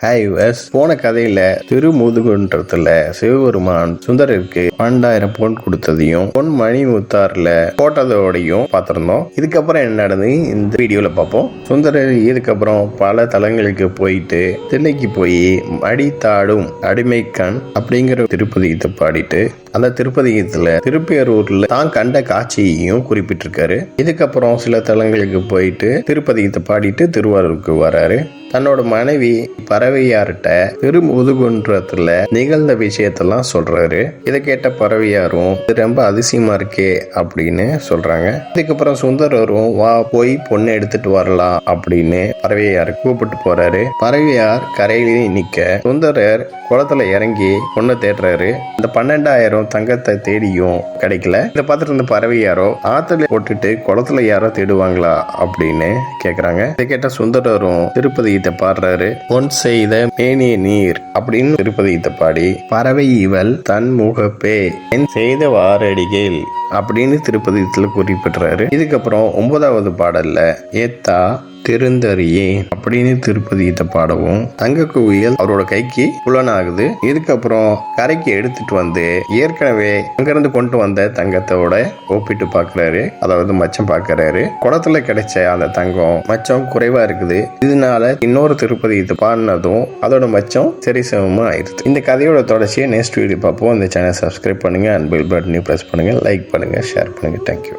Hi yours, போன கதையில திருமுதுகுன்றத்துல சிவபெருமான் சுந்தரருக்கு 12,000 பொன் கொடுத்ததையும் பொன் மணி முத்தாறுல போட்டதோடையும் பார்த்திருந்தோம். இதுக்கப்புறம் என்ன நடந்து இந்த வீடியோல பார்ப்போம். சுந்தரர் இதுக்கப்புறம் பல தலங்களுக்கு போயிட்டு தில்லைக்கு போய் மடித்தாடும் அடிமைக்கண் அப்படிங்கிற திருப்பதிகத்தை பாடிட்டு அந்த திருப்பதிகத்துல திருப்பேரூர்ல தான் கண்ட காட்சியையும் குறிப்பிட்டிருக்காரு. இதுக்கப்புறம் சில தலங்களுக்கு போயிட்டு திருப்பதிகத்தை பாடிட்டு திருவாரூருக்கு வராரு. தன்னோட மனைவி பறவையார்கிட்ட திருமுதுகுன்றத்துல நிகழ்ந்த விஷயத்தெல்லாம் சொல்றாரு. இதை கேட்ட பறவையாரும் ரொம்ப அதிசயமா இருக்கே அப்படின்னு சொல்றாங்க. இதுக்கப்புறம் சுந்தரரும் வா போய் பொண்ணு எடுத்துட்டு வரலாம் அப்படின்னு பறவையார் கூப்பிட்டு போறாரு. பறவையார் கரையிலேயே நிக்க சுந்தரர் குளத்துல இறங்கி பொண்ணை தேடுறாரு. இந்த 12,000 தங்கத்தை தேடியும் கிடைக்கல. இதை பார்த்துட்டு இருந்த பறவையாரோ ஆத்துல போட்டுட்டு குளத்துல யாரோ தேடுவாங்களா அப்படின்னு கேக்குறாங்க. இதை கேட்ட சுந்தரரும் திருப்பதிகத்தை பாடுறாரு. பொன் செய்த மேனிய நீர் அப்படின்னு திருப்பதிகத்தை பாடி பறவை இவள் தன் முகப்பே என் செய்த வாரடிகள் அப்படின்னு திருப்பதிகத்துல குறிப்பிடுறாரு. இதுக்கப்புறம் 9வது பாடல்ல ஏத்தா திருந்தறியே அப்படின்னு திருப்பதிகத்தை பாடவும் தங்க குவியல் அவரோட கைக்கு புலனாகுது. இதுக்கப்புறம் கரைக்கு எடுத்துட்டு வந்து ஏற்கனவே அங்கிருந்து கொண்டு வந்த தங்கத்தோட ஒப்பிட்டு பாக்குறாரு. அதாவது மச்சம் பாக்குறாரு. குளத்துல கிடைச்ச அந்த தங்கம் மச்சம் குறைவா இருக்குது. இதனால இன்னொரு திருப்பதிகத்தை பாடினதும் அதோட மச்சம் சரிசமமா ஆயிடுது. இந்த கதையோட தொடர்ச்சியை நெக்ஸ்ட் வீடியோ பார்ப்போம். இந்த சேனல் சப்ஸ்கிரைப் பண்ணுங்க, அண்ட் பெல் பட்டனையும் பிரஸ் பண்ணுங்க, லைக் பண்ணுங்க, ஷேர் பண்ணுங்க. தேங்க்யூ.